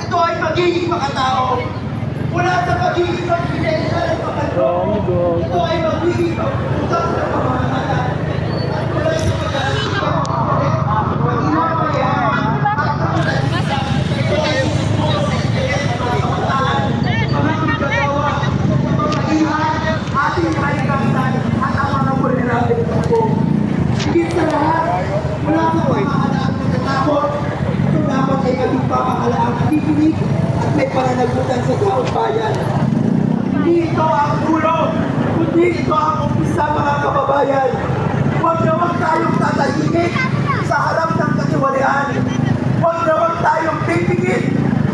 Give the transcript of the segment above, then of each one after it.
ito ay magiging makatao. Mula sa pagiging confidential at makatao, ito ay magiging utang sa pamamahalan. At mula sa pagiging magiging mamayan at pagkakasitan, ito ay susunod sa interes ng mga kabataan, mga magagawa, pamahihan, ating kalikasan at ang mga vulnerable sa po. Higit sa lahat, mula sa pamahalaang natatakot, ito dapat ay maging pamahalaang kikinig at may pananagutan sa taong bayan. Hindi ito ang dulo, kundi ito ang umpisa, mga kababayan. Huwag na huwag tayong tatahimik sa harap ng katiwalian. Huwag na huwag tayong pipigil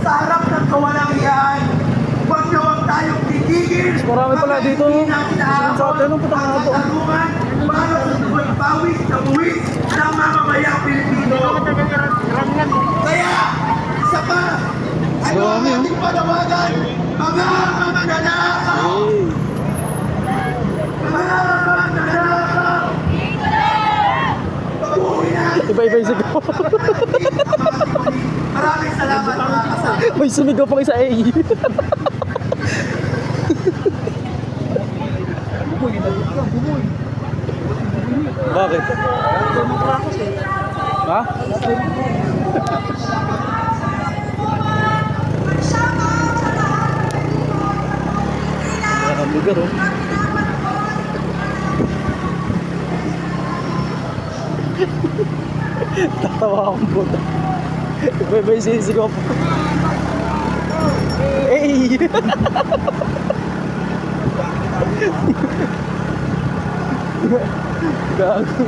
sa harap ng kawalang-iyaan. Huwag na huwag tayong titigil. Marami pala dito. Sa atin, ang putang nga to. Para sa tuwag pawis na buwis ng mamamayang Pilipino. Kaya, isa pa, ano ang ating panawagan? Mga mananakaw! Mga mananakaw! Pag-uwi na! Iba-iba yung sigaw. Maraming salamat, mga kasama. May sumigaw pang isa eh. Bakit? Ha? Ang lugar oh. Tatawa akong puta. Iba-iba yung sinisigaw po. Hey! Gago.